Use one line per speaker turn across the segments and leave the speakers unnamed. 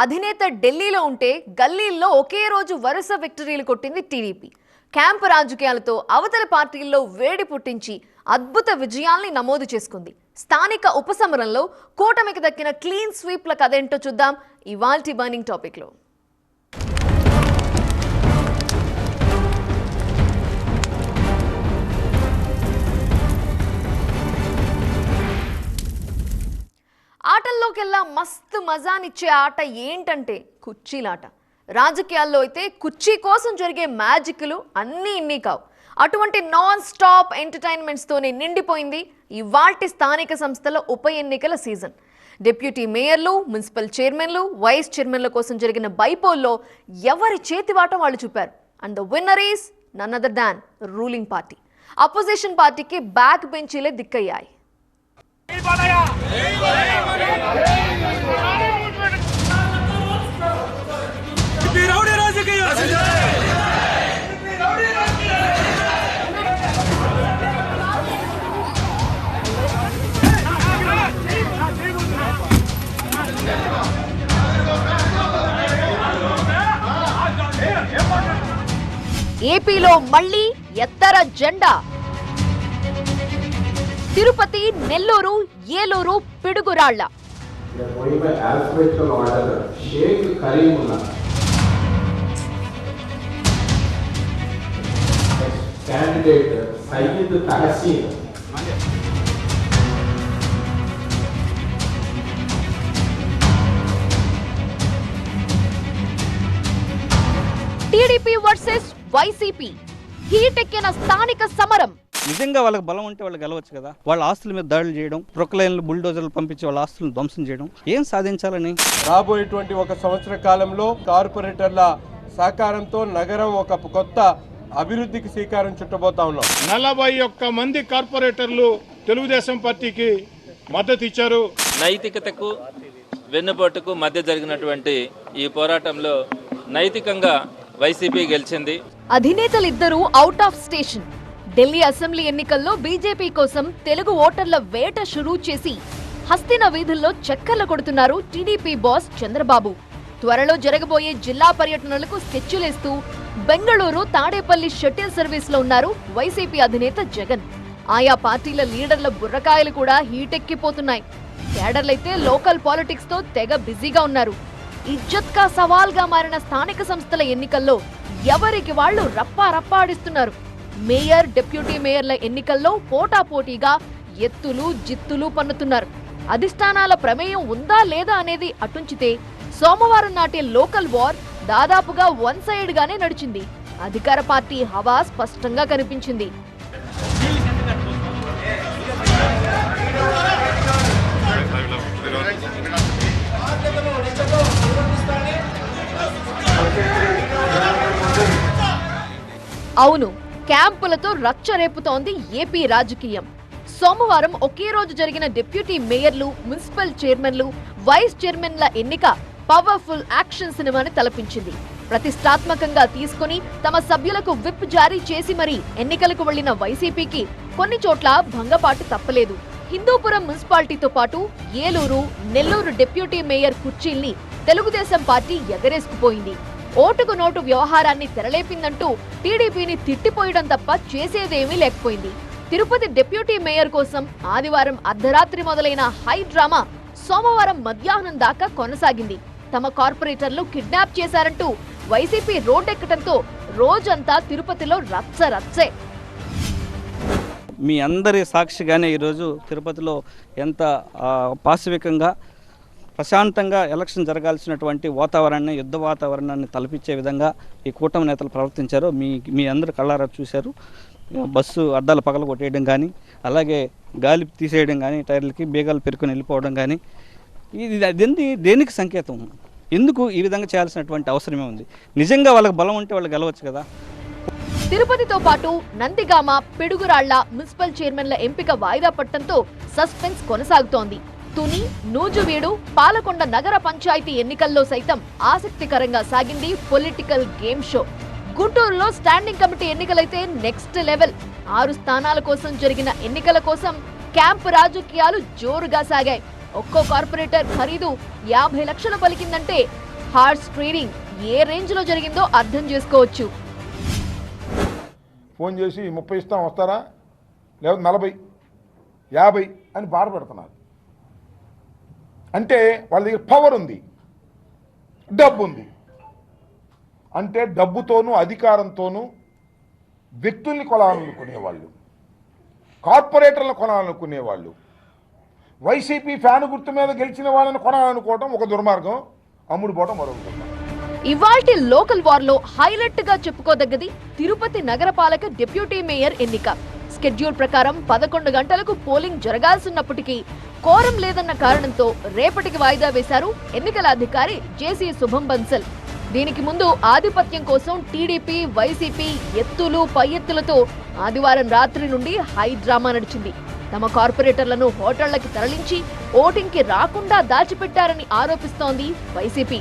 అధినేత ఢిల్లీలో ఉంటే గల్లీల్లో ఒకే రోజు వరుస విక్టరీలు కొట్టింది టీడీపీ. క్యాంపు రాజకీయాలతో అవతల పార్టీల్లో వేడి పుట్టించి అద్భుత విజయాల్ని నమోదు చేసుకుంది. స్థానిక ఉపసమరంలో కూటమికి దక్కిన క్లీన్ స్వీప్ల కథేంటో చూద్దాం ఇవాల్టి బర్నింగ్ టాపిక్లో. ఆటల్లోకెల్లా మస్తు మజానిచ్చే ఆట ఏంటంటే కుర్చీలాట. రాజకీయాల్లో అయితే కుర్చీ కోసం జరిగే మ్యాజిక్లు అన్నీ ఇన్ని కావు. అటువంటి నాన్ స్టాప్ ఎంటర్టైన్మెంట్స్తోనే నిండిపోయింది ఇవాల్టి స్థానిక సంస్థల ఉప ఎన్నికల సీజన్. డిప్యూటీ మేయర్లు, మున్సిపల్ చైర్మన్లు, వైస్ చైర్మన్ల కోసం జరిగిన బైపోల్లో ఎవరి చేతివాట వాళ్ళు చూపారు. And the winner is none other than ruling party. Opposition పార్టీకి బ్యాక్ బెంచీలే దిక్కయ్యాయి. ఏపీలో మళ్లీ ఎత్తర జెండా. Tirupati, Nellore, Eluru Piduguralla. TDP versus YCP హీటెక్కిన స్థానిక సమరం.
నిజంగా వాళ్ళకి బలం ఉంటే వాళ్ళు గెలవచ్చు కదా. వాళ్ళ ఆస్తుల మీద దాడులు చేయడం, ప్రొక్లైన్లు, బుల్డోజర్లు పంపించి వాళ్ళ ఆస్తులను ధ్వంసం చేయడం ఏం సాధించాలని?
రాబోయేటువంటి ఒక సంవత్సర కాలంలో కార్పొరేటర్ల సహకారంతో నగరం ఒక కొత్త అభివృద్ధికి శ్రీకారం చుట్టబోతా ఉన్నాం.
41 మంది కార్పొరేటర్లు తెలుగుదేశం పార్టీకి మద్దతు ఇచ్చారు.
నైతికతకు వెన్నుపోటుకు మధ్య జరిగినటువంటి ఈ పోరాటంలో నైతికంగా వైసీపీ గెలిచింది.
అధినేతలిద్దరూ out of station. Delhi assembly ఎన్నికల్లో బీజేపీ కోసం తెలుగు ఓటర్ల వేట షురూ చేసి హస్తిన వీధుల్లో చక్కర్లు కొడుతున్నారు టీడీపీ బాస్ చంద్రబాబు. త్వరలో జరగబోయే జిల్లా పర్యటనలకు స్కెచ్చులేస్తూ బెంగళూరు, తాడేపల్లి షటిల్ సర్వీస్ లో ఉన్నారు వైసీపీ అధినేత జగన్. ఆయా పార్టీల లీడర్ల బుర్రకాయలు కూడా హీటెక్కిపోతున్నాయి. కేడర్లైతే లోకల్ పాలిటిక్స్ తో తెగ బిజీగా ఉన్నారు. ఇజ్జత్ కా సవాల్ గా మారిన స్థానిక సంస్థల ఎన్నికల్లో ఎవరికి వాళ్లు రప్పాడిస్తున్నారు. మేయర్, డిప్యూటీ మేయర్ల ఎన్నికల్లో పోటాపోటీగా ఎత్తులు జిత్తులు పన్నుతున్నారు. అధిష్టానాల ప్రమేయం ఉందా లేదా అనేది అటుంచితే సోమవారం నాటి లోకల్ వార్ దాదాపుగా వన్ సైడ్ గానే నడిచింది. అధికార పార్టీ హవా స్పష్టంగా కనిపించింది. అవును, క్యాంపులతో రచ్చ రేపుతోంది ఏపీ రాజకీయం. సోమవారం ఒకే రోజు జరిగిన డిప్యూటీ మేయర్లు, మున్సిపల్ చైర్మన్లు, వైస్ చైర్మన్ల ఎన్నిక పవర్ఫుల్ యాక్షన్ సినిమాని తలపించింది. ప్రతిష్టాత్మకంగా తీసుకుని తమ సభ్యులకు విప్ జారీ చేసి మరీ ఎన్నికలకు వెళ్లిన వైసీపీకి కొన్ని చోట్ల భంగపాటు తప్పలేదు. హిందూపురం మున్సిపాలిటీతో పాటు ఏలూరు, నెల్లూరు డిప్యూటీ మేయర్ కుర్చీల్ని తెలుగుదేశం పార్టీ ఎగరేసుకుపోయింది. ఓటుకు నోటు వ్యవహారాన్ని తెరలేపిందంటూ టీడీపీని తిట్టిపోయడం తప్ప చేసేదేమీ లేకపోయింది. తిరుపతి డిప్యూటీ మేయర్ కోసం ఆదివారం అర్ధరాత్రి మొదలైన హై డ్రామా సోమవారం మధ్యాహ్నం దాకా కొనసాగింది. తమ కార్పొరేటర్లు కిడ్నాప్ చేశారంటూ వైసీపీ రోడ్డెక్కడంతో రోజంతా తిరుపతిలో రచ్చే.
మీ అందరి సాక్షిగానే ఈరోజు తిరుపతిలో ఎంత పాశవికంగా ప్రశాంతంగా ఎలక్షన్ జరగాల్సినటువంటి వాతావరణాన్ని, యుద్ధ వాతావరణాన్ని తలపించే విధంగా ఈ కూటమి నేతలు ప్రవర్తించారో మీ అందరు కళ్ళారా చూశారు. బస్సు అద్దాలు పగల కొట్టేయడం కానీ, అలాగే గాలి తీసేయడం కానీ, టైర్లకి బీగాలు పెరుకుని వెళ్ళిపోవడం కానీ, ఇది దేనికి సంకేతం? ఎందుకు ఈ విధంగా చేయాల్సినటువంటి అవసరమే ఉంది? నిజంగా వాళ్ళకి బలం ఉంటే వాళ్ళు గెలవచ్చు కదా.
తిరుపతితో పాటు నందిగామ, పిడుగురాళ్ల మున్సిపల్ చైర్మన్ల ఎంపిక వాయిదా పట్టడంతో సస్పెన్స్ కొనసాగుతోంది. తుని, నూజువీడు, పాలకొండ నగర పంచాయతీ ఎన్నికల్లో సైతం ఆసక్తికరంగా సాగింది పొలిటికల్ గేమ్ షో. గుంటూరులో స్టాండింగ్ కమిటీ ఎన్నికలైతే నెక్స్ట్ లెవెల్. 6 స్థానాల కోసం జరిగిన ఎన్నికల కోసం క్యాంప్ రాజకీయాలు జోరుగా సాగాయి. ఒక్కో కార్పొరేటర్ ఖరీదు 50 లక్షలు పలికిందంటే హార్స్ ట్రేడింగ్ ఏ రేంజ్ లో జరిగిందో అర్థం చేసుకోవచ్చు.
ఫోన్ చేసి 30 ఇస్తాం వస్తారా, లేదా 40, 50 అని బాధ పెడుతున్నారు. అంటే వాళ్ళ దగ్గర పవర్ ఉంది, డబ్బు ఉంది. అంటే డబ్బుతోనూ అధికారంతోనూ వ్యక్తుల్ని కొనాలనుకునేవాళ్ళు, కార్పొరేటర్లను కొనాలనుకునేవాళ్ళు, వైసీపీ ఫ్యాన్ గుర్తు మీద గెలిచిన వాళ్ళని కొనాలనుకోవటం ఒక దుర్మార్గం, అమ్ముడు పోవడం మరొక దుర్మార్గం.
ఇవాల్టి లోకల్ వార్ లో హైలైట్ గా చెప్పుకోదగ్గది తిరుపతి నగరపాలక డిప్యూటీ మేయర్ ఎన్నిక. షెడ్యూల్ ప్రకారం 11 గంటలకు పోలింగ్ జరగాల్సినప్పటికీ కోరం లేదన్న కారణంతో రేపటికి వాయిదా వేశారు ఎన్నికల అధికారి జేసీ శుభం బన్సల్. దీనికి ముందు ఆధిపత్యం కోసం టీడీపీ, వైసీపీ ఎత్తులు పై ఎత్తులతో ఆదివారం రాత్రి నుండి హై డ్రామా నడిచింది. తమ కార్పొరేటర్లను హోటళ్లకి తరలించి ఓటింగ్ కి రాకుండా దాచిపెట్టారని ఆరోపిస్తోంది వైసీపీ.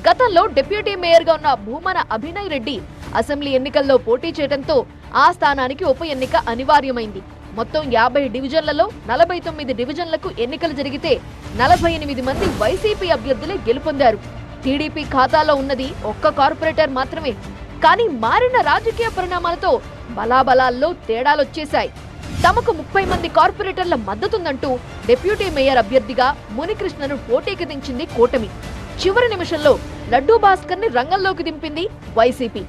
గతంలో డిప్యూటీ మేయర్ గా ఉన్న భూమన అభినయ్ రెడ్డి అసెంబ్లీ ఎన్నికల్లో పోటీ చేయడంతో ఆ స్థానానికి ఉప ఎన్నిక అనివార్యమైంది. మొత్తం 50 డివిజన్లలో 49 డివిజన్లకు ఎన్నికలు జరిగితే 48 మంది వైసీపీ అభ్యర్థులే గెలుపొందారు. టీడీపీ ఖాతాలో ఉన్నది ఒక్క కార్పొరేటర్ మాత్రమే. కానీ మారిన రాజకీయ పరిణామాలతో బలాబలాల్లో తేడాలొచ్చేశాయి. తమకు 30 మంది కార్పొరేటర్ల మద్దతుందంటూ డిప్యూటీ మేయర్ అభ్యర్థిగా మునికృష్ణను పోటీకి దించింది కూటమి. చివరి నిమిషంలో లడ్డూ భాస్కర్ ని రంగంలోకి దింపింది వైసీపీ.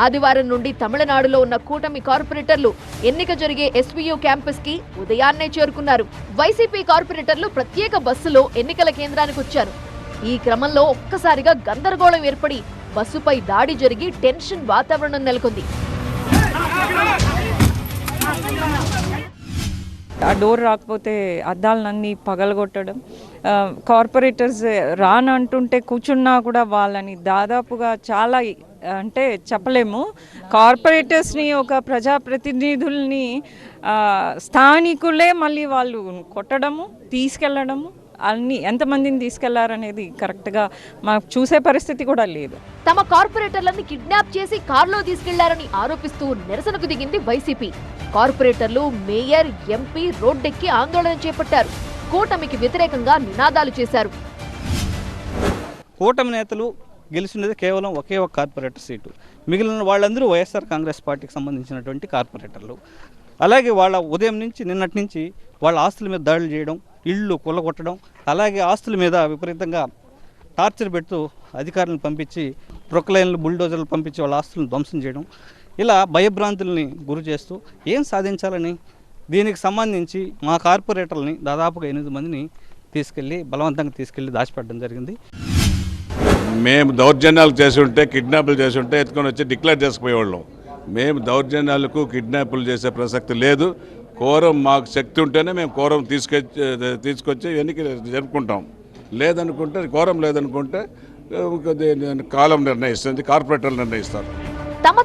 ఆదివారం నుండి తమిళనాడులో ఉన్న కూటమి కార్పొరేటర్లు ఎన్నిక జరిగే ఎస్వీయూ క్యాంపస్ కి ఉదయాన్నే చేరుకున్నారు. వైసీపీ కార్పొరేటర్లు ప్రత్యేక బస్సులో ఎన్నికల కేంద్రానికి వచ్చారు. ఈ క్రమంలో ఒక్కసారిగా గందరగోళం ఏర్పడి బస్సుపై దాడి జరిగి టెన్షన్ వాతావరణం నెలకొంది.
ఆ డోర్ రాకపోతే అద్దాలన్నీ పగలగొట్టడం, కార్పొరేటర్స్ రానంటుంటే కూర్చున్నా కూడా వాళ్ళని దాదాపుగా చాలా అంటే చెప్పలేము, కార్పొరేటర్స్ని ఒక ప్రజాప్రతినిధుల్ని స్థానికులే మళ్ళీ వాళ్ళు కొట్టడము, తీసుకెళ్లడము, అన్ని ఎంతమందిని తీసుకెళ్లారనేది కరెక్ట్గా మాకు చూసే పరిస్థితి కూడా లేదు.
తమ కార్పొరేటర్లని కిడ్నాప్ చేసి కారులో తీసుకెళ్లారని ఆరోపిస్తూ నిరసనకు దిగింది వైసీపీ. కార్పొరేటర్లు, మేయర్, ఎంపీ రోడ్డెక్కి ఆందోళన చేపట్టారు. కూటమికి వ్యతిరేకంగా నినాదాలు చేశారు.
కూటమి నేతలు గెలిచినది కేవలం ఒకే ఒక కార్పొరేటర్ సీటు. మిగిలిన వాళ్ళందరూ వైఎస్ఆర్ కాంగ్రెస్ పార్టీకి సంబంధించినటువంటి కార్పొరేటర్లు. అలాగే వాళ్ళ ఉదయం నుంచి నిన్నటి నుంచి వాళ్ళ ఆస్తుల మీద దాడులు చేయడం, ఇళ్ళు కొల్లగొట్టడం, అలాగే ఆస్తుల మీద విపరీతంగా టార్చర్ పెడుతూ అధికారులను పంపించి ప్రొక్లైన్లు, బుల్డోజర్లు పంపించి వాళ్ళ ఆస్తులను ధ్వంసం చేయడం, ఇలా భయభ్రాంతుల్ని గురి చేస్తూ ఏం సాధించాలని దీనికి సంబంధించి మా కార్పొరేటర్లని దాదాపుగా 8 మందిని బలవంతంగా తీసుకెళ్ళి దాచిపెట్టడం జరిగింది.
మేము దౌర్జన్యాలు చేసి ఉంటే, కిడ్నాపులు చేసి ఉంటే ఎత్తుకొని వచ్చి డిక్లేర్ చేసుకుపోయేవాళ్ళం. మేము దౌర్జన్యాలకు కిడ్నాపులు చేసే ప్రసక్తి లేదు. కోరం మాకు శక్తి ఉంటేనే మేము కోరం తీసుకొచ్చి ఎన్నిక జరుపుకుంటాం. లేదనుకుంటే, కోరం లేదనుకుంటే కాలం నిర్ణయిస్తుంది, కార్పొరేటర్లు నిర్ణయిస్తారు.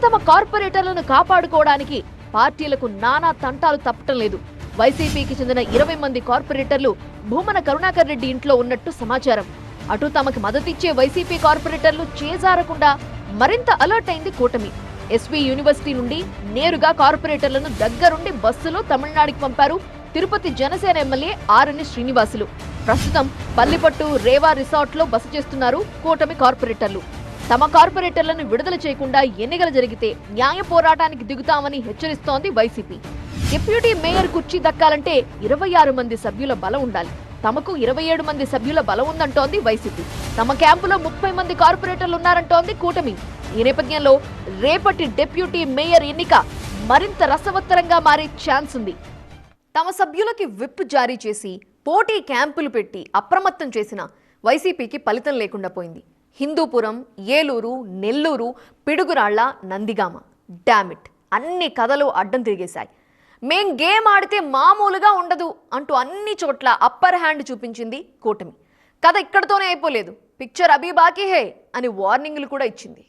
తమ కార్పొరేటర్లను కాపాడుకోవడానికి పార్టీలకు నానా తంటాలు తప్పటం లేదు. వైసీపీకి చెందిన 20 మంది కార్పొరేటర్లు భూమన కరుణాకర్ రెడ్డి ఇంట్లో ఉన్నట్టు సమాచారం. అటు తమకు మద్దతిచ్చే వైసీపీ కార్పొరేటర్లు చేజారకుండా మరింత అలర్ట్ అయింది కూటమి. ఎస్వీ యూనివర్సిటీ నుండి నేరుగా కార్పొరేటర్లను దగ్గరుండి బస్సులో తమిళనాడుకి పంపారు తిరుపతి జనసేన ఎమ్మెల్యే ఆర్ఎన్ శ్రీనివాసులు. ప్రస్తుతం పల్లిపట్టు, రేవా రిసార్ట్ లో బస చేస్తున్నారు కూటమి కార్పొరేటర్లు. తమ కార్పొరేటర్లను విడుదల చేయకుండా ఎన్నికలు జరిగితే న్యాయ పోరాటానికి దిగుతామని హెచ్చరిస్తోంది వైసీపీ. డిప్యూటీ మేయర్ కుర్చీ దక్కాలంటే 26 మంది సభ్యుల బలం ఉండాలి. తమకు 27 మంది సభ్యుల బలం ఉందంటోంది వైసీపీ. తమ క్యాంపులో 30 మంది కార్పొరేటర్లు ఉన్నారంటోంది కూటమి. ఈ నేపథ్యంలో రేపటి డిప్యూటీ మేయర్ ఎన్నిక మరింత రసవత్తరంగా మారే ఛాన్స్ ఉంది. తమ సభ్యులకి విప్ జారీ చేసి పోటీ క్యాంపులు పెట్టి అప్రమత్తం చేసిన వైసీపీకి ఫలితం లేకుండా పోయింది. హిందూపురం, ఏలూరు, నెల్లూరు, పిడుగురాళ్ల, నందిగామ, డామిట్ అన్ని కథలు అడ్డం తిరిగేశాయి. మేం గేమ్ ఆడితే మామూలుగా ఉండదు అంటూ అన్ని చోట్ల అప్పర్ హ్యాండ్ చూపించింది కూటమి. కథ ఇక్కడతోనే అయిపోలేదు, పిక్చర్ అభి బాకీ హే అని వార్నింగ్లు కూడా ఇచ్చింది.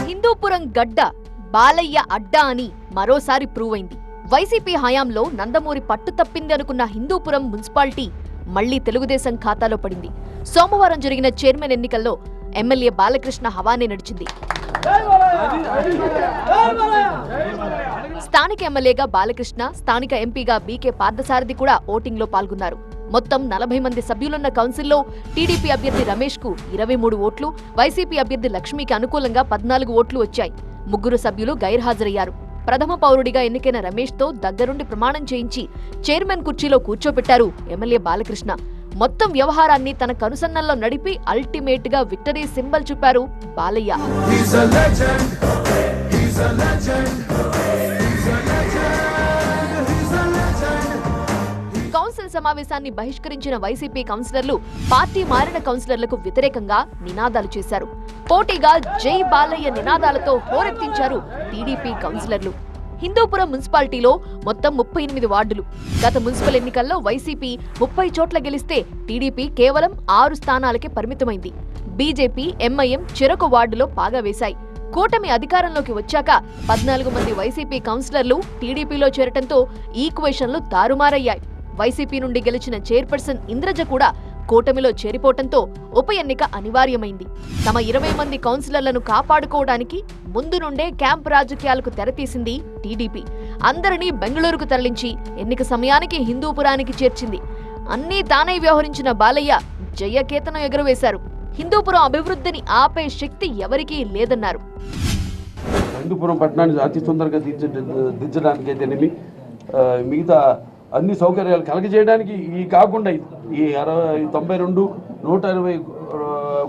హిందూపురం గడ్డ బాలయ్య అడ్డా అని మరోసారి ప్రూవ్ అయింది. వైసీపీ హయాంలో నందమూరి పట్టు తప్పింది అనుకున్న హిందూపురం మున్సిపాలిటీ మళ్లీ తెలుగుదేశం ఖాతాలో పడింది. సోమవారం జరిగిన చైర్మన్ ఎన్నికల్లో ఎమ్మెల్యే బాలకృష్ణ హవానే నడిచింది. స్థానిక ఎమ్మెల్యేగా బాలకృష్ణ, స్థానిక ఎంపీగా బీకే పార్థసారథి కూడా ఓటింగ్లో పాల్గొన్నారు. మొత్తం 40 మంది సభ్యులున్న కౌన్సిల్లో టీడీపీ అభ్యర్థి రమేష్ కు 23 ఓట్లు, వైసీపీ అభ్యర్థి లక్ష్మికి అనుకూలంగా 14 ఓట్లు వచ్చాయి. 3 సభ్యులు గైర్హాజరయ్యారు. ప్రథమ పౌరుడిగా ఎన్నికైన రమేష్ తో దగ్గరుండి ప్రమాణం చేయించి చైర్మన్ కుర్చీలో కూర్చోపెట్టారు ఎమ్మెల్యే బాలకృష్ణ. మొత్తం వ్యవహారాన్ని తన కనుసన్నల్లో నడిపి అల్టిమేట్ గా విక్టరీ సింబల్ చూపారు బాలయ్య. కౌన్సిల్ సమావేశాన్ని బహిష్కరించిన వైసీపీ కౌన్సిలర్లు పార్టీ మారిన కౌన్సిలర్లకు వ్యతిరేకంగా నినాదాలు చేశారు. పోటీగా జై బాలయ్య నినాదాలతో హోరెత్తించారు టీడీపీ కౌన్సిలర్లు. హిందూపురం మున్సిపాలిటీలో మొత్తం 38 వార్డులు. గత మున్సిపల్ ఎన్నికల్లో వైసీపీ 30 చోట్ల గెలిస్తే టీడీపీ కేవలం 6 స్థానాలకే పరిమితమైంది. బీజేపీ, ఎంఐఎం చెరొక వార్డులో పాగా వేశాయి. కూటమి అధికారంలోకి వచ్చాక 14 మంది వైసీపీ కౌన్సిలర్లు టీడీపీలో చేరటంతో ఈక్వేషన్లు తారుమారయ్యాయి. వైసీపీ నుండి గెలిచిన చైర్పర్సన్ ఇంద్రజ కూడా కూటమిలో చేరిపోవటంతో ఉప ఎన్నిక అనివార్యమైంది. తమ 20 మంది కౌన్సిలర్లను కాపాడుకోవడానికి ముందు నుండే క్యాంప్ రాజకీయాలకు తెరతీసింది టీడీపీ. అందరినీ బెంగళూరుకు తరలించి ఎన్నిక సమయానికి హిందూపురానికి చేర్చింది. అన్నీ తానే వ్యవహరించిన బాలయ్య జయకేతనం ఎగురవేశారు. హిందూపురం అభివృద్ధిని ఆపే శక్తి ఎవరికీ లేదన్నారు.
హిందూపురం పట్టణాన్ని అతి తొందరగా దించడానికి అయితేనేమి, మిగతా అన్ని సౌకర్యాలు కలగజేయడానికి ఈ కాకుండా ఈ 92 120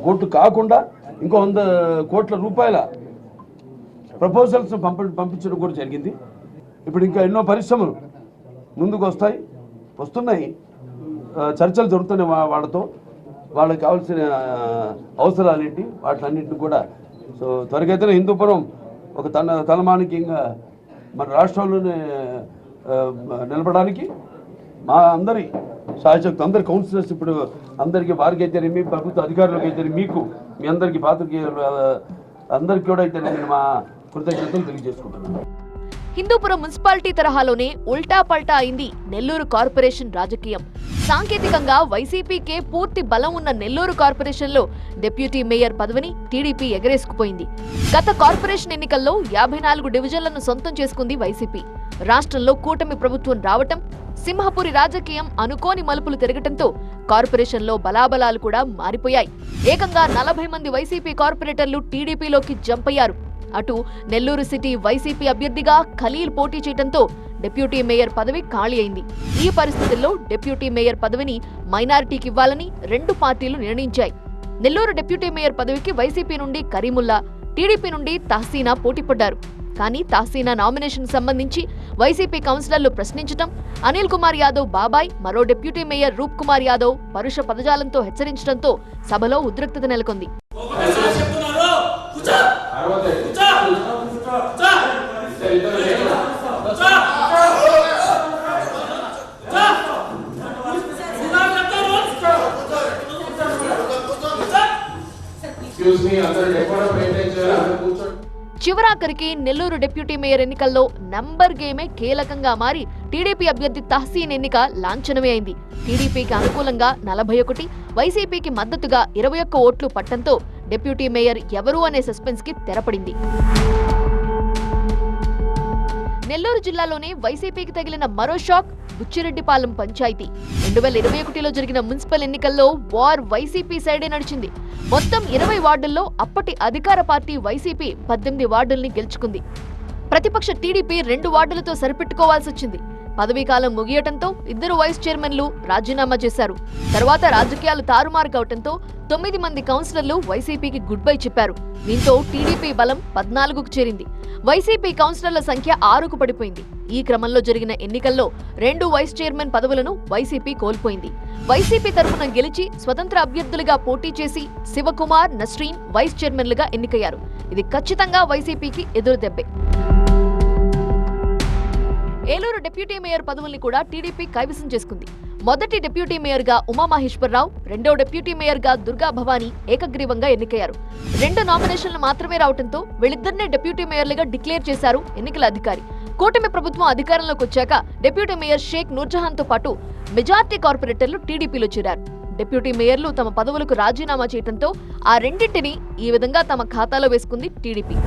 కోట్లు కాకుండా ఇంకో 100 కోట్ల రూపాయల ప్రపోజల్స్ పంపించడం కూడా జరిగింది. ఇప్పుడు ఇంకా ఎన్నో పరిశ్రమలు ముందుకు వస్తున్నాయి. చర్చలు జరుగుతున్నాయి వాళ్ళతో. వాళ్ళకి కావాల్సిన అవసరాలు ఏంటి వాటిలన్నింటినీ కూడా త్వరగతిన హిందూపురం ఒక తలమానికంగా మన రాష్ట్రంలోనే నిలబడడానికి మా అందరి శాసకులు, అందరి కౌన్సిలర్స్, ఇప్పుడు అందరికీ వారికి అయితేనేమి, ప్రభుత్వ అధికారులకు అయితే మీకు, మీ అందరికీ పాత్రికేయులు అందరికీ కూడా అయితే నేను మా కృతజ్ఞతలు తెలియజేసుకుంటున్నాను.
హిందూపురం మున్సిపాలిటీ తరహాలోనే ఉల్టా పల్టా అయింది నెల్లూరు కార్పొరేషన్ రాజకీయం. సాంకేతికంగా వైసీపీకే పూర్తి బలం ఉన్న నెల్లూరు కార్పొరేషన్లో డిప్యూటీ మేయర్ పదవిని టీడీపీ ఎగరేసుకుపోయింది. గత కార్పొరేషన్ ఎన్నికల్లో 54 డివిజన్లను సొంతం చేసుకుంది వైసీపీ. రాష్ట్రంలో కూటమి ప్రభుత్వం రావటం, సింహపురి రాజకీయం అనుకోని మలుపులు తిరగటంతో కార్పొరేషన్లో బలాబలాలు కూడా మారిపోయాయి. ఏకంగా 40 మంది వైసీపీ కార్పొరేటర్లు టీడీపీలోకి జంప్ అయ్యారు. అటు నెల్లూరు సిటీ వైసీపీ అభ్యర్థిగా ఖలీల్ పోటీ చేయడంతో డిప్యూటీ మేయర్ పదవి ఖాళీ అయింది. ఈ పరిస్థితుల్లో డిప్యూటీ మేయర్ పదవిని మైనారిటీకి ఇవ్వాలని 2 పార్టీలు నిర్ణయించాయి. నెల్లూరు డిప్యూటీ మేయర్ పదవికి వైసీపీ నుండి కరీముల్లా, టీడీపీ నుండి తహసీనా పోటీపడ్డారు. కానీ తహసీనా నామినేషన్ సంబంధించి వైసీపీ కౌన్సిలర్లు ప్రశ్నించడం, అనిల్ కుమార్ యాదవ్ బాబాయ్, మరో డిప్యూటీ మేయర్ రూప్ కుమార్ యాదవ్ పరుష పదజాలంతో హెచ్చరించడంతో సభలో ఉద్రిక్తత నెలకొంది. చివరాఖరికి నెల్లూరు డిప్యూటీ మేయర్ ఎన్నికల్లో నంబర్ గేమే కీలకంగా మారి టీడీపీ అభ్యర్థి తహసీన్ ఎన్నిక లాంఛనమే అయింది. టీడీపీకి అనుకూలంగా 41, వైసీపీకి మద్దతుగా 21 ఓట్లు పట్టంతో డిప్యూటీ మేయర్ ఎవరు అనే సస్పెన్స్ కి తెరపడింది. నెల్లూరు జిల్లాలోనే వైసీపీకి తగిలిన మరో షాక్ బుచ్చిరెడ్డిపాలెం పంచాయతీ. 2021లో జరిగిన మున్సిపల్ ఎన్నికల్లో వార్ వైసీపీ సైడే నడిచింది. మొత్తం 20 వార్డుల్లో అప్పటి అధికార పార్టీ వైసీపీ 18 వార్డుల్ని గెలుచుకుంది. ప్రతిపక్ష టీడీపీ 2 వార్డులతో సరిపెట్టుకోవాల్సి వచ్చింది. పదవీకాలం ముగియటంతో 2 వైస్ చైర్మన్లు రాజీనామా చేశారు. తర్వాత రాజకీయాలు తారుమారు కావటంతో 9 మంది కౌన్సిలర్లు వైసీపీకి గుడ్ బై చెప్పారు. దీంతో టీడీపీ బలం 14కు చేరింది. వైసీపీ కౌన్సిలర్ల సంఖ్య 6కు పడిపోయింది. ఈ క్రమంలో జరిగిన ఎన్నికల్లో 2 వైస్ చైర్మన్ పదవులను వైసీపీ కోల్పోయింది. వైసీపీ తరఫున గెలిచి స్వతంత్ర అభ్యర్థులుగా పోటీ చేసి శివకుమార్, నస్రీన్ వైస్ చైర్మన్లుగా ఎన్నికయ్యారు. ఇది ఖచ్చితంగా వైసీపీకి ఎదురుదెబ్బే. ఏలూరు డిప్యూటీ మేయర్ పదవుల్ని కూడా టీడీపీ కైవసం చేసుకుంది. మొదటి డిప్యూటీ మేయర్గా ఉమామహేశ్వరరావు, రెండో డిప్యూటీ మేయర్గా దుర్గా భవానీ ఏకగ్రీవంగా ఎన్నికయ్యారు. 2 నామినేషన్లు మాత్రమే రావడంతో వీళ్ళిద్దరినే డిప్యూటీ మేయర్లుగా డిక్లేర్ చేశారు ఎన్నికల అధికారి. కూటమి ప్రభుత్వం అధికారంలోకి వచ్చాక డిప్యూటీ మేయర్ షేక్ నూర్జహాన్తో పాటు మెజార్టీ కార్పొరేటర్లు టీడీపీలో చేరారు. డిప్యూటీ మేయర్లు తమ పదవులకు రాజీనామా చేయడంతో ఆ రెండింటిని ఈ విధంగా తమ ఖాతాలో వేసుకుంది టీడీపీ.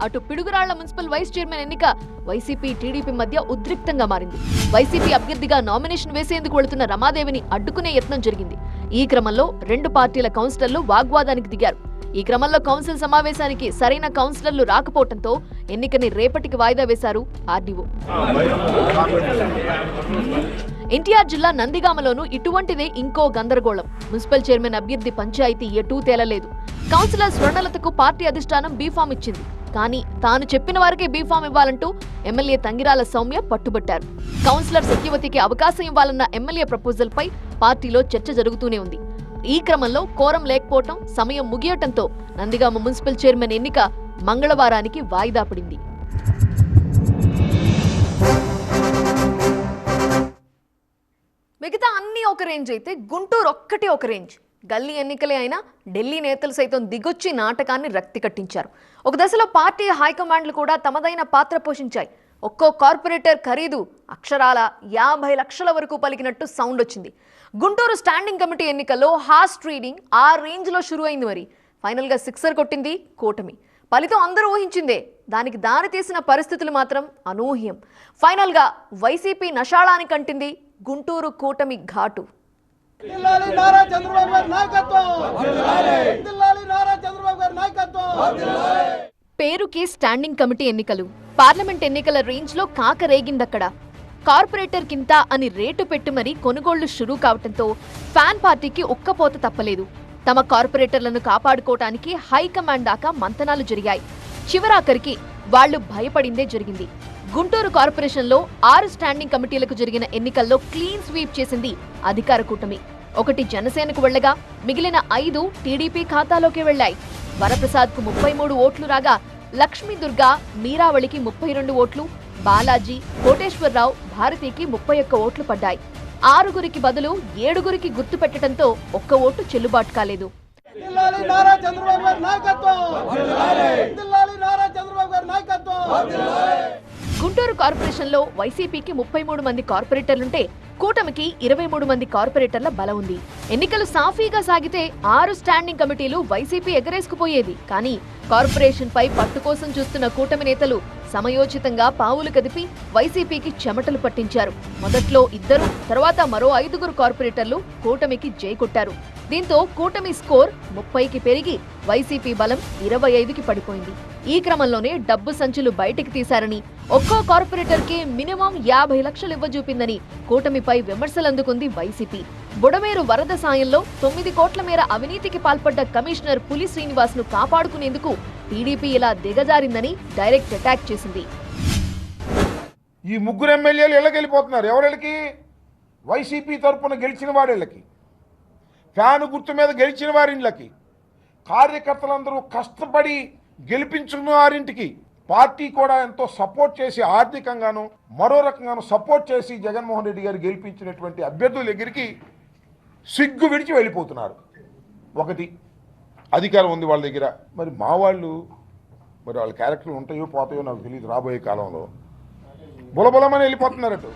అటు పిడుగురాళ్ల మున్సిపల్ వైస్ చైర్మన్ ఎన్నిక వైసీపీ టీడీపీ మధ్య ఉద్రిక్తంగా మారింది. వైసీపీ అభ్యర్థిగా నామినేషన్ వేసేందుకు వెళుతున్న రమాదేవిని అడ్డుకునే యత్నం జరిగింది. ఈ క్రమంలో 2 పార్టీల కౌన్సిలర్లు వాగ్వాదానికి దిగారు. ఈ క్రమంలో కౌన్సిల్ సమావేశానికి సరైన కౌన్సిలర్లు రాకపోవడంతో ఎన్నికని రేపటికి వాయిదా వేశారు ఆర్డీఓ. ఎన్టీఆర్ జిల్లా నందిగామలోనూ ఇటువంటిదే ఇంకో గందరగోళం. మున్సిపల్ చైర్మన్ అభ్యర్థి పంచాయతీ ఎటూ తేలలేదు. కౌన్సిలర్ స్వర్ణలతకు పార్టీ అధిష్టానం బీఫామ్ ఇచ్చింది. కానీ తాను చెప్పిన వారికే బీఫామ్ ఇవ్వాలంటూ ఎమ్మెల్యే తంగిరాల సౌమ్య పట్టుబట్టారు. కౌన్సిలర్ సత్యవతికి అవకాశం ఇవ్వాలన్న ఎమ్మెల్యే ప్రపోజల్ పై పార్టీలో చర్చ జరుగుతూనే ఉంది. ఈ క్రమంలో కోరం లేకపోవటం, సమయం ముగియటంతో నందిగామ మున్సిపల్ చైర్మన్ ఎన్నిక మంగళవారానికి వాయిదా పడింది. మిగతా అన్ని ఒక రేంజ్ అయితే గుంటూరు ఒక్కటి ఒక రేంజ్. గల్లీ ఎన్నికలే అయినా ఢిల్లీ నేతలు సైతం దిగొచ్చి నాటకాన్ని రక్తి కట్టించారు. ఒక దశలో పార్టీ హైకమాండ్లు కూడా తమదైన పాత్ర పోషించాయి. ఒక్కో కార్పొరేటర్ ఖరీదు అక్షరాల 50 లక్షల వరకు పలికినట్టు సౌండ్ వచ్చింది. గుంటూరు స్టాండింగ్ కమిటీ ఎన్నికల్లో హార్స్ ట్రీడింగ్ ఆ రేంజ్లో షురు అయింది. మరి ఫైనల్గా సిక్సర్ కొట్టింది కూటమి. ఫలితం అందరూ ఊహించిందే. దానికి దారి తీసిన పరిస్థితులు మాత్రం అనూహ్యం. ఫైనల్గా వైసీపీ నషాళానికి అంటింది గుంటూరు కూటమి ఘాటు. పేరుకి స్టాండింగ్ కమిటీ ఎన్నికలు, పార్లమెంట్ ఎన్నికల రేంజ్ లో కాకరేగిందక్కడ. కార్పొరేటర్ కింత అని రేటు పెట్టి మరీ కొనుగోళ్లు షురూ కావటంతో ఫ్యాన్ పార్టీకి ఉక్కపోత తప్పలేదు. తమ కార్పొరేటర్లను కాపాడుకోవటానికి హైకమాండ్ దాకా మంతనాలు జరిగాయి. చివరాఖరికి వాళ్లు భయపడిందే జరిగింది. గుంటూరు కార్పొరేషన్లో 6 స్టాండింగ్ కమిటీలకు జరిగిన ఎన్నికల్లో క్లీన్ స్వీప్ చేసింది అధికార కూటమి. 1 జనసేనకు వెళ్లగా మిగిలిన 5 టీడీపీ ఖాతాలోకి వెళ్లాయి. వరప్రసాద్కు 33 ఓట్లు రాగా లక్ష్మీ దుర్గా, మీరావళికి 32 ఓట్లు, బాలాజీ, కోటేశ్వరరావు, భారతికి 31 ఓట్లు పడ్డాయి. 6గురికి బదులు 7గురికి గుర్తు పెట్టడంతో 1 ఓటు చెల్లుబాటు కాలేదు. గుంటూరు కార్పొరేషన్లో వైసీపీకి 33 మంది కార్పొరేటర్లుంటే కూటమికి 23 మంది కార్పొరేటర్ల బలం ఉంది. ఎన్నికలు సాఫీగా సాగితే 6 స్టాండింగ్ కమిటీలు వైసీపీ ఎగరేసుకుపోయేది. కానీ కార్పొరేషన్ పై పట్టు కోసం చూస్తున్న కూటమి నేతలు సమయోచితంగా పావులు కదిపి వైసీపీకి చెమటలు పట్టించారు. మొదట్లో 2, తర్వాత మరో 5గురు కార్పొరేటర్లు కూటమికి జై కొట్టారు. దీంతో కూటమి స్కోర్ 30కి పెరిగి వైసీపీ బలం 25కి పడిపోయింది. ఈ క్రమంలోనే డబ్బు సంచులు బయటికి తీశారని, ఒక్కో కార్పొరేటర్కి మినిమం 50 లక్షలు ఇవ్వజూపిందని కూటమిపై విమర్శలందుకుంది వైసీపీ. బుడమేరు వరద సాయంలో 9 కోట్ల మేర అవినీతికి పాల్పడ్డ కమిషనర్ పులి శ్రీనివాస్ ను కాపాడుకునేందుకు టీడీపీ ఇలా దిగజారిందని డైరెక్ట్ అటాక్ చేసింది.
ఈ 3 ఎమ్మెల్యేలు ఇళ్ళకెళ్ళిపోతున్నారు. ఎవరికి? వైసీపీ తరఫున గెలిచిన వాడిళ్ళకి, ఫ్యాను గుర్తు మీద గెలిచిన వారింట్లకి, కార్యకర్తలందరూ కష్టపడి గెలిపించుకున్న వారింటికి పార్టీ కూడా ఎంతో సపోర్ట్ చేసి, ఆర్థికంగాను మరో రకంగాను సపోర్ట్ చేసి జగన్మోహన్ రెడ్డి గారు గెలిపించినటువంటి అభ్యర్థుల దగ్గరికి సిగ్గు విడిచి వెళ్ళిపోతున్నారు. ఒకటి అధికారం ఉంది వాళ్ళ దగ్గర. మరి మా వాళ్ళు, మరి వాళ్ళ క్యారెక్టర్లు ఉంటాయో పోతాయో నాకు తెలియదు. రాబోయే కాలంలో బులబులమని వెళ్ళిపోతున్నారట.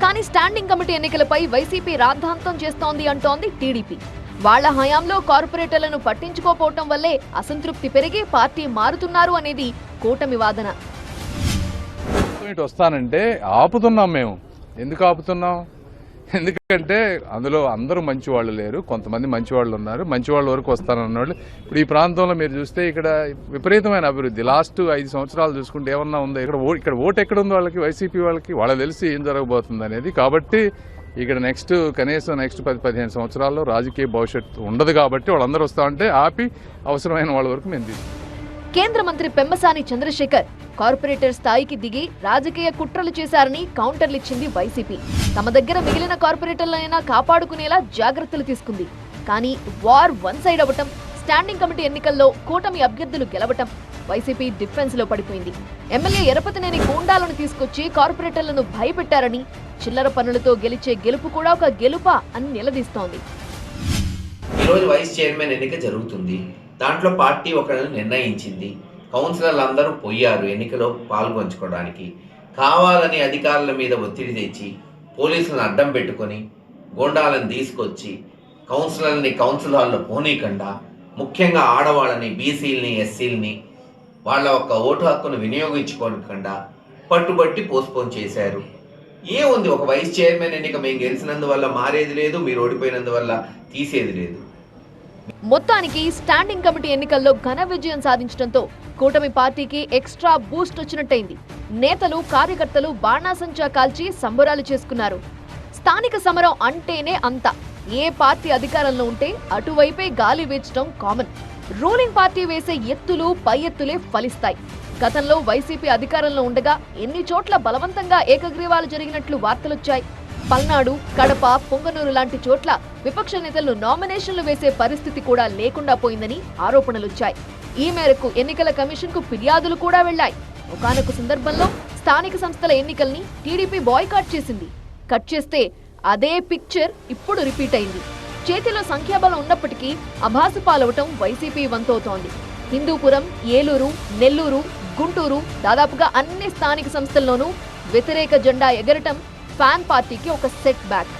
కానీ స్టాండింగ్ కమిటీ ఎన్నికలపై వైసీపీ రాద్ధాంతం చేస్తోంది అంటోంది టీడీపీ. వాళ్ల హయాంలో కార్పొరేటర్లను పట్టించుకోపోవటం వల్లే అసంతృప్తి పెరిగి పార్టీ మారుతున్నారు అనేది కూటమి వాదన.
వస్తానంటే ఆపుతున్నాం. మేము ఎందుకు ఆపుతున్నాం? ఎందుకంటే అందులో అందరూ మంచి వాళ్ళు లేరు, కొంతమంది మంచి వాళ్ళు ఉన్నారు. మంచి వాళ్ళ వరకు వస్తానన్న వాళ్ళు ఇప్పుడు ఈ ప్రాంతంలో మీరు చూస్తే ఇక్కడ విపరీతమైన అభివృద్ధి. లాస్ట్ 5 సంవత్సరాలు చూసుకుంటే ఏమన్నా ఉందో? ఇక్కడ ఓటు ఎక్కడుందో వాళ్ళకి, వైసీపీ వాళ్ళకి తెలిసి ఏం జరగబోతుంది అనేది. కాబట్టి ఇక్కడ నెక్స్ట్ 10-15 సంవత్సరాల్లో రాజకీయ భవిష్యత్తు ఉండదు. కాబట్టి వాళ్ళందరూ వస్తామంటే ఆపి అవసరమైన వాళ్ళ వరకు మేము తీసుకుంటాం.
కేంద్ర మంత్రి పెమ్మసాని చంద్రశేఖర్ కార్పొరేటర్ స్థాయికి దిగి రాజకీయ కుట్రలు చేశారని కౌంటర్లిచ్చింది వైసీపీ. తమ దగ్గర మిగిలిన కార్పొరేటర్లైనా కాపాడుకునేలా జాగ్రత్తలు తీసుకుంది. కానీ వార్ 1 సైడ్ అవ్వటం, స్టాండింగ్ కమిటీ ఎన్నికల్లో కూటమి అభ్యర్థులు గెలవటం, వైసీపీ డిఫెన్స్ లో పడిపోయింది. ఎమ్మెల్యే ఎరపతినేని గూండాలను తీసుకొచ్చి కార్పొరేటర్లను భయపెట్టారని, చిల్లర పనులతో గెలిచే గెలుపు కూడా ఒక గెలుపా అని నిలదీస్తోంది.
ఈరోజు వైస్ చైర్మన్ ఎన్నిక జరుగుతుంది. దాంట్లో పార్టీ ఒకరిని నిర్ణయించింది. కౌన్సిలర్లు అందరూ పోయారు ఎన్నికలో పాల్గొంచుకోవడానికి. కావాలని అధికారుల మీద ఒత్తిడి తెచ్చి పోలీసులను అడ్డం పెట్టుకొని గోండాలను తీసుకొచ్చి కౌన్సిలర్ని కౌన్సిల్ హాల్లో పోనీకుండా, ముఖ్యంగా ఆడవాళ్ళని, బీసీలని, ఎస్సీలని వాళ్ళ ఒక్క ఓటు హక్కును వినియోగించుకోకుండా పట్టుబట్టి పోస్ట్పోన్ చేశారు. ఏముంది, ఒక వైస్ చైర్మన్ ఎన్నిక మేము గెలిచినందువల్ల మారేది లేదు, మీరు ఓడిపోయినందువల్ల తీసేది లేదు.
మొత్తానికి స్టాండింగ్ కమిటీ ఎన్నికల్లో ఘన విజయం సాధించడంతో కూటమి పార్టీకి ఎక్స్ట్రా బూస్ట్ వచ్చినట్టయింది. నేతలు, కార్యకర్తలు బాణాసంచా కాల్చి సంబరాలు చేసుకున్నారు. స్థానిక సమరం అంటేనే అంత. ఏ పార్టీ అధికారంలో ఉంటే అటువైపే గాలి వీచడం కామన్. రూలింగ్ పార్టీ వేసే ఎత్తులు పై ఎత్తులే ఫలిస్తాయి. గతంలో వైసీపీ అధికారంలో ఉండగా ఎన్ని చోట్ల బలవంతంగా ఏకగ్రీవాలు జరిగినట్లు వార్తలొచ్చాయి. పల్నాడు, కడప, పొంగనూరు లాంటి చోట్ల విపక్ష నేతలు నామినేషన్లు వేసే పరిస్థితి కూడా లేకుండా పోయిందని ఆరోపణలొచ్చాయి. ఈ మేరకు ఎన్నికల కమిషన్కు ఫిర్యాదులు కూడా వెళ్లాయి. ఒకానొక సందర్భంలో స్థానిక సంస్థల ఎన్నికల్ని టీడీపీ బాయ్కాట్ చేసింది. కట్ చేస్తే అదే పిక్చర్ ఇప్పుడు రిపీట్ అయింది. చేతిలో సంఖ్యాబలం ఉన్నప్పటికీ అభాసు పాలవటం వైసీపీ వంతవుతోంది. హిందూపురం, ఏలూరు, నెల్లూరు, గుంటూరు దాదాపుగా అన్ని స్థానిక సంస్థల్లోనూ వ్యతిరేక జెండా ఎగరటం ఫ్యాన్ పార్టీకి ఒక సెట్ బ్యాక్.